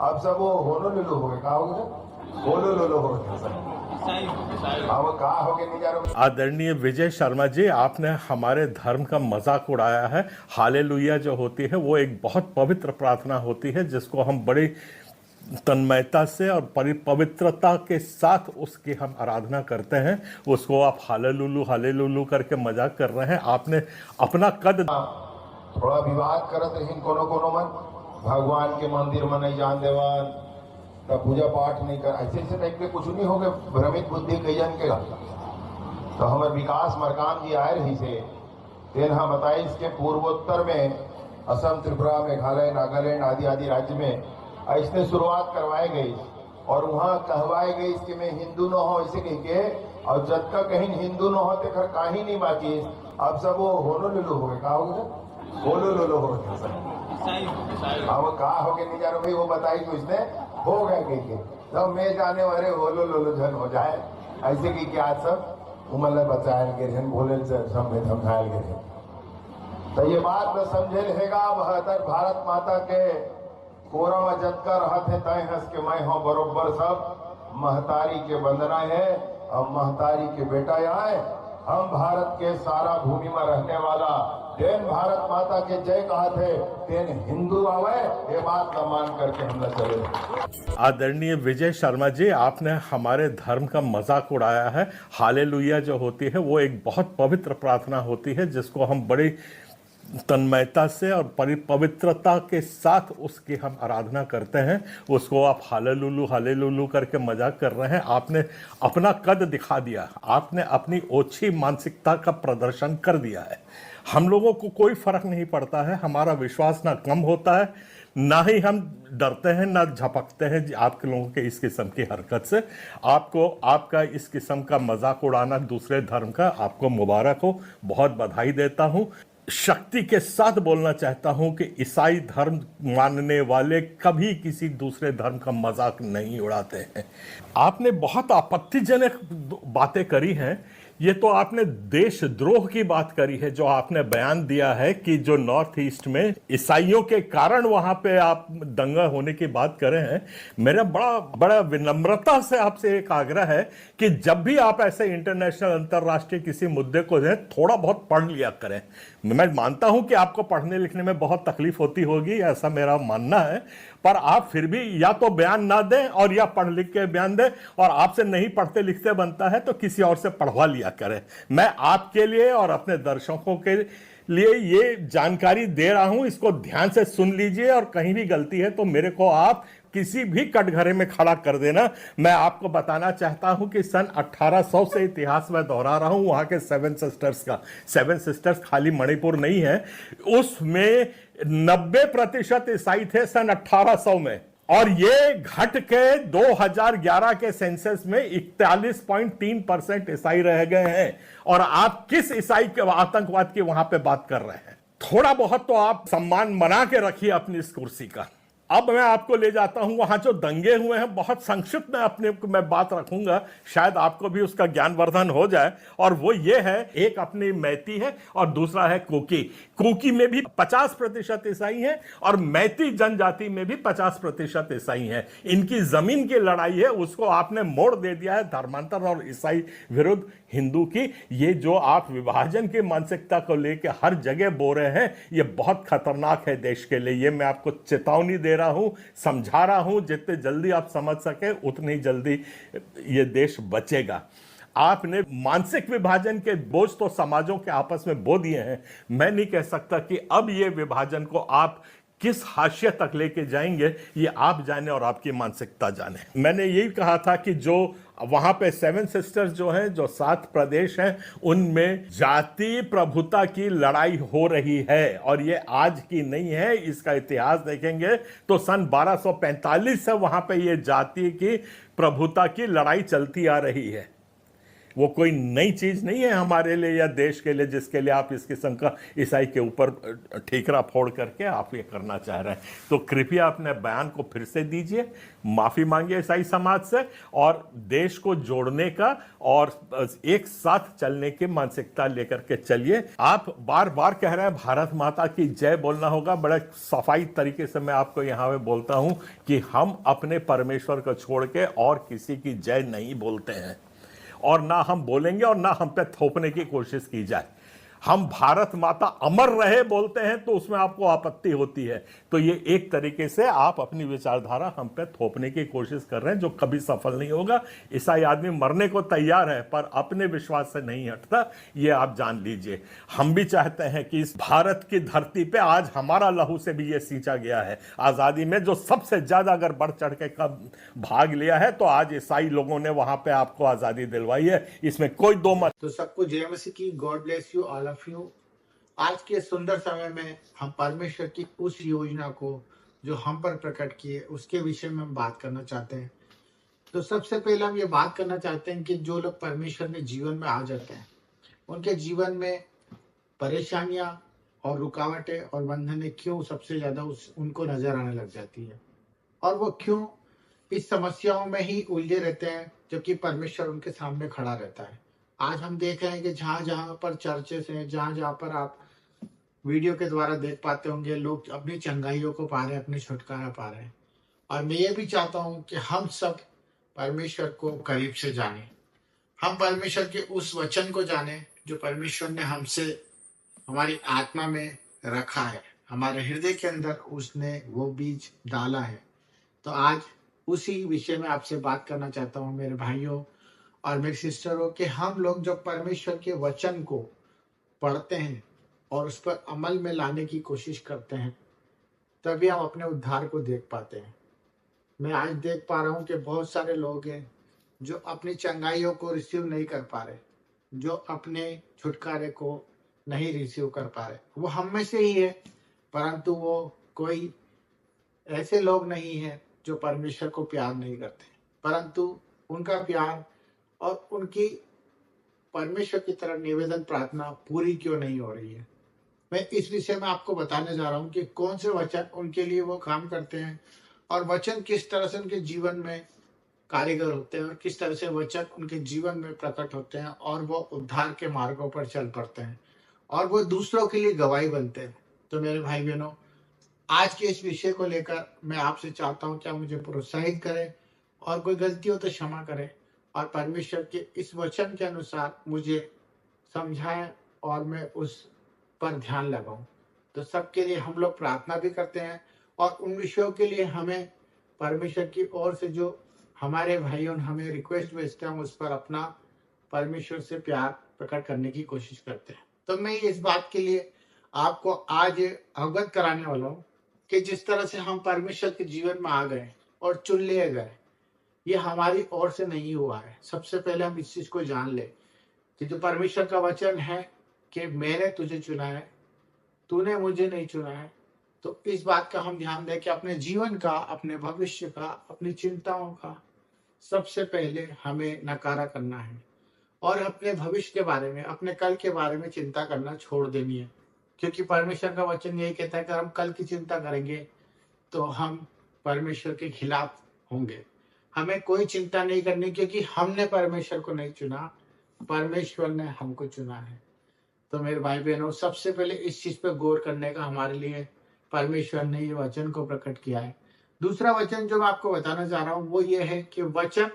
अब सब वो होनोलुलु हो गए, कहा हो गए, होनोलुलु हो गए सब। अब कहा हो गए नहीं जा रहे। आदरणीय विजय शर्मा जी, आपने हमारे धर्म का मजाक उड़ाया है। हालेलुया जो होती है वो एक बहुत पवित्र प्रार्थना होती है, जिसको हम बड़ी तन्मयता से और पवित्रता के साथ उसकी हम आराधना करते हैं। उसको आप हालेलुलु हालेलुलु करके मजाक कर रहे हैं। आपने अपना कद थोड़ा विवाद करत रही कोनो कोनो मन, भगवान के मंदिर में नहीं जान देवन, तब पूजा पाठ नहीं कर, ऐसे ऐसे टाइप के कुछ नहीं हो गए भ्रमित बुद्धि कईयन के। तो हमारे विकास मरकाम जी आए रही से तेन हाँ बताए इसके पूर्वोत्तर में असम, त्रिपुरा, मेघालय, नागालैंड आदि आदि राज्य में ऐसे शुरुआत करवाई गई और वहाँ कहवाई गई कि मैं हिंदू न हो ऐसे कह के, और जब तक कहीं हिंदू न हो तो खर कहीं नहीं बाकी। अब सब वो होनोलुलु हो गए, कहा हो गए, होनोलुलु हो गए सब। अब कहा हो गए नहीं जा रहे भाई, वो बताई तो इसने हो गए कह के, तब मैं जाने वाले होनोलुलु झन हो जाए ऐसे की क्या सब उमल बचाए गए बोले से समझाए गए। तो ये बात में समझे रहेगा बहत्तर भारत माता के कोरा में जतका रहते तय हंस के मैं हूँ बरोबर सब महतारी के वंदना है। अब महतारी के बेटा आए, हम भारत के सारा भूमि में रहने वाला तेन भारत माता के जय कहा थे, तेन हिंदू आवे, ये बात न मान करके हम न चले। आदरणीय विजय शर्मा जी, आपने हमारे धर्म का मजाक उड़ाया है। हालेलुया जो होती है वो एक बहुत पवित्र प्रार्थना होती है, जिसको हम बड़ी तन्मयता से और पवित्रता के साथ उसकी हम आराधना करते हैं। उसको आप हालेलुलु हालेलुलु करके मजाक कर रहे हैं। आपने अपना कद दिखा दिया, आपने अपनी ओछी मानसिकता का प्रदर्शन कर दिया है। हम लोगों को कोई फर्क नहीं पड़ता है, हमारा विश्वास ना कम होता है, ना ही हम डरते हैं, ना झपकते हैं आपके लोगों के इस किस्म की हरकत से। आपको आपका इस किस्म का मजाक उड़ाना दूसरे धर्म का, आपको मुबारक हो, बहुत बधाई देता हूं। शक्ति के साथ बोलना चाहता हूं कि ईसाई धर्म मानने वाले कभी किसी दूसरे धर्म का मजाक नहीं उड़ाते हैं। आपने बहुत आपत्तिजनक बातें करी हैं। ये तो आपने देशद्रोह की बात करी है, जो आपने बयान दिया है कि जो नॉर्थ ईस्ट में ईसाइयों के कारण वहां पे आप दंगा होने की बात करें हैं। मेरा बड़ा विनम्रता से आपसे एक आग्रह है कि जब भी आप ऐसे इंटरनेशनल अंतर्राष्ट्रीय किसी मुद्दे को दें, थोड़ा बहुत पढ़ लिया करें। मैं मानता हूं कि आपको पढ़ने लिखने में बहुत तकलीफ होती होगी, ऐसा मेरा मानना है, पर आप फिर भी या तो बयान ना दें और या पढ़ लिख के बयान दें, और आपसे नहीं पढ़ते लिखते बनता है तो किसी और से पढ़वा लिया करें। मैं आपके लिए और अपने दर्शकों के लिए ये जानकारी दे रहा हूं, इसको ध्यान से सुन लीजिए, और कहीं भी गलती है तो मेरे को आप किसी भी कटघरे में खड़ा कर देना। मैं आपको बताना चाहता हूं कि सन 1800 से इतिहास में दोहरा रहा हूं वहां के सेवन सिस्टर्स का। सेवन सिस्टर्स खाली मणिपुर नहीं है, उसमें 90% ईसाई थे सन 1800 में, और ये घट के 2011 के सेंसस में 41.3% ईसाई रह गए हैं। और आप किस ईसाई के आतंकवाद की वहां पे बात कर रहे हैं? थोड़ा बहुत तो आप सम्मान बना के रखिए अपनी इस कुर्सी का। अब मैं आपको ले जाता हूं वहां जो दंगे हुए हैं, बहुत संक्षिप्त में अपने मैं बात रखूंगा, शायद आपको भी उसका ज्ञानवर्धन हो जाए। और वो ये है, एक अपनी मैती है और दूसरा है कुकी। कुकी में भी 50% ईसाई हैं और मैती जनजाति में भी 50% ईसाई हैं। इनकी जमीन की लड़ाई है, उसको आपने मोड़ दे दिया है धर्मांतर और ईसाई विरुद्ध हिंदू की। ये जो आप विभाजन की मानसिकता को लेकर हर जगह बोल रहे हैं, ये बहुत खतरनाक है देश के लिए। ये मैं आपको चेतावनी दे रहा हूं, समझा रहा हूं, जितने जल्दी आप समझ सके उतनी जल्दी ये देश बचेगा। आपने मानसिक विभाजन के बोझ तो समाजों के आपस में बो दिए हैं। मैं नहीं कह सकता कि अब ये विभाजन को आप किस हाशिए तक लेके जाएंगे, ये आप जाने और आपकी मानसिकता जाने। मैंने यही कहा था कि जो वहां पे सेवन सिस्टर्स जो हैं, जो 7 प्रदेश हैं, उनमें जाति प्रभुता की लड़ाई हो रही है, और ये आज की नहीं है। इसका इतिहास देखेंगे तो सन 1245 से वहां पे ये जाति की प्रभुता की लड़ाई चलती आ रही है। वो कोई नई चीज नहीं है हमारे लिए या देश के लिए जिसके लिए आप इस किस्म का ईसाई के ऊपर ठीकरा फोड़ करके आप ये करना चाह रहे हैं। तो कृपया अपने बयान को फिर से दीजिए, माफी मांगिए ईसाई समाज से, और देश को जोड़ने का और एक साथ चलने की मानसिकता लेकर के चलिए। आप बार बार कह रहे हैं भारत माता की जय बोलना होगा। बड़े सफाई तरीके से मैं आपको यहां पे बोलता हूं कि हम अपने परमेश्वर को छोड़ के और किसी की जय नहीं बोलते हैं, और ना हम बोलेंगे और ना हम पे थोपने की कोशिश की जाए। हम भारत माता अमर रहे बोलते हैं तो उसमें आपको आपत्ति होती है। तो ये एक तरीके से आप अपनी विचारधारा हम पे थोपने की कोशिश कर रहे हैं, जो कभी सफल नहीं होगा। ईसाई आदमी मरने को तैयार है पर अपने विश्वास से नहीं हटता, ये आप जान लीजिए। हम भी चाहते हैं कि इस भारत की धरती पे आज हमारा लहू से भी ये सींचा गया है। आजादी में जो सबसे ज्यादा अगर बढ़ चढ़ के कब भाग लिया है तो आज ईसाई लोगों ने वहां पे आपको आजादी दिलवाई है, इसमें कोई दो मत। तो सबको जय मसीह की। God bless you all of you. आज के सुंदर समय में हम परमेश्वर की उस योजना को जो हम पर प्रकट की है उसके विषय में हम बात करना चाहते हैं। तो सबसे पहले हम ये बात करना चाहते हैं कि जो लोग परमेश्वर के जीवन में आ जाते हैं उनके जीवन में परेशानियां और रुकावटें और बंधनें क्यों सबसे ज्यादा उनको नजर आने लग जाती है, और वो क्यों इस समस्याओं में ही उलझे रहते हैं जबकि परमेश्वर उनके सामने खड़ा रहता है। आज हम देख रहे हैं कि जहां जहां पर चर्चेस हैं, जहां जहां पर आप वीडियो के द्वारा देख पाते होंगे, लोग अपनी चंगाइयों को पा रहे हैं, अपनी छुटकारा पा रहे हैं। और मैं ये भी चाहता हूं कि हम सब परमेश्वर को करीब से जाने, हम परमेश्वर के उस वचन को जाने जो परमेश्वर ने हमसे हमारी आत्मा में रखा है, हमारे हृदय के अंदर उसने वो बीज डाला है। तो आज उसी विषय में आपसे बात करना चाहता हूँ मेरे भाइयों और मेरी सिस्टरों, कि हम लोग जब परमेश्वर के वचन को पढ़ते हैं और उस पर अमल में लाने की कोशिश करते हैं तभी हम अपने उद्धार को देख पाते हैं। मैं आज देख पा रहा हूँ कि बहुत सारे लोग हैं जो अपनी चंगाइयों को रिसीव नहीं कर पा रहे, जो अपने छुटकारे को नहीं रिसीव कर पा रहे। वो हम में से ही है, परंतु वो कोई ऐसे लोग नहीं हैं जो परमेश्वर को प्यार नहीं करते, परंतु उनका प्यार और उनकी परमेश्वर की तरफ निवेदन प्रार्थना पूरी क्यों नहीं हो रही है। मैं इस विषय में आपको बताने जा रहा हूँ कि कौन से वचन उनके लिए वो काम करते हैं और वचन किस तरह से उनके जीवन में कारीगर होते हैं और किस तरह से वचन उनके जीवन में प्रकट होते हैं और वो उद्धार के मार्गों पर चल पड़ते हैं और वो दूसरों के लिए गवाही बनते हैं। तो मेरे भाई बहनों, आज के इस विषय को लेकर मैं आपसे चाहता हूं कि आप मुझे प्रोत्साहित करें और कोई गलती हो तो क्षमा करें और परमेश्वर के इस वचन के अनुसार मुझे समझाएं और मैं उस पर ध्यान लगाऊं। तो सबके लिए हम लोग प्रार्थना भी करते हैं और उन विषयों के लिए हमें परमेश्वर की ओर से जो हमारे भाइयों हमें रिक्वेस्ट भेजते हैं उस पर अपना परमेश्वर से प्यार प्रकट करने की कोशिश करते हैं। तो मैं इस बात के लिए आपको आज अवगत कराने वाला हूँ कि जिस तरह से हम परमेश्वर के जीवन में आ गए और चुन लिए गए, ये हमारी ओर से नहीं हुआ है। सबसे पहले हम इस चीज को जान ले कि जो परमेश्वर का वचन है कि मैंने तुझे चुना है, तूने मुझे नहीं चुना है। तो इस बात का हम ध्यान दें कि अपने जीवन का, अपने भविष्य का, अपनी चिंताओं का सबसे पहले हमें नकारा करना है और अपने भविष्य के बारे में, अपने कल के बारे में चिंता करना छोड़ देनी है। क्योंकि परमेश्वर का वचन यही कहता है कि हम कल की चिंता करेंगे तो हम परमेश्वर के खिलाफ होंगे। हमें कोई चिंता नहीं करनी क्योंकि हमने परमेश्वर को नहीं चुना, परमेश्वर ने हमको चुना है। तो मेरे भाई बहनों, सबसे पहले इस चीज पे गौर करने का हमारे लिए परमेश्वर ने ये वचन को प्रकट किया है। दूसरा वचन जो मैं आपको बताना चाह रहा हूँ वो ये है कि वचन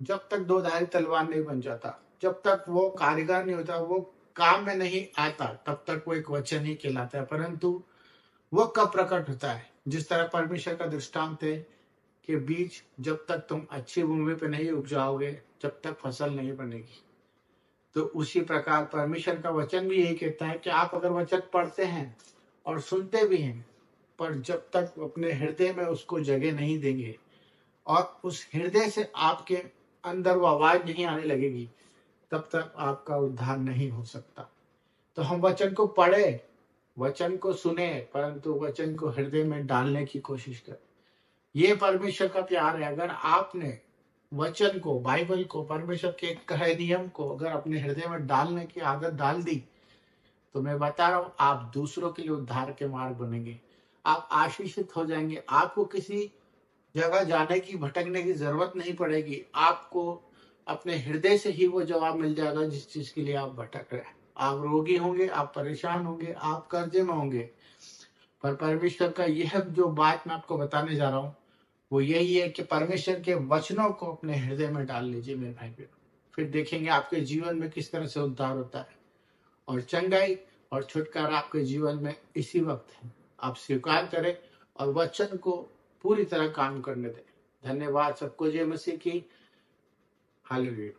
जब तक दो धारी तलवार नहीं बन जाता, जब तक वो कारीगर नहीं होता, वो काम में नहीं आता, तब तक वो एक वचन ही कहलाता है। परंतु वो कब प्रकट होता है? जिस तरह परमेश्वर का दृष्टांत है कि बीज जब तक तुम अच्छी भूमि पे नहीं उपजाओगे जब तक फसल नहीं बनेगी। तो उसी प्रकार परमेश्वर का वचन भी यही कहता है कि आप अगर वचन पढ़ते हैं और सुनते भी हैं, पर जब तक अपने हृदय में उसको जगह नहीं देंगे और उस हृदय से आपके अंदर वो आवाज नहीं आने लगेगी, तब तक आपका उद्धार नहीं हो सकता। तो हम वचन को पढ़े, वचन को सुने, परंतु वचन को हृदय में डालने की कोशिश करें। ये परमेश्वर का प्यार है। अगर आपने वचन को, बाइबल को, परमेश्वर के कहे नियम को अगर अपने हृदय में डालने की आदत डाल दी, तो मैं बता रहा हूं आप दूसरों के लिए उद्धार के मार्ग बनेंगे, आप आशीषित हो जाएंगे। आपको किसी जगह जाने की, भटकने की जरूरत नहीं पड़ेगी। आपको अपने हृदय से ही वो जवाब मिल जाएगा जिस चीज के लिए आप भटक रहे हैं। आप रोगी होंगे, आप परेशान होंगे, आप कर्जे में होंगे, पर परमेश्वर का यह जो बात मैं आपको बताने जा रहा हूँ वो यही है कि परमेश्वर के वचनों को अपने हृदय में डाल लीजिए मेरे भाई बहन। फिर देखेंगे आपके जीवन में किस तरह से उद्धार होता है, और चंगाई और छुटकारा आपके जीवन में इसी वक्त है। आप स्वीकार करें और वचन को पूरी तरह काम करने दें। धन्यवाद सबको। जय मसीह की। हालेलुया।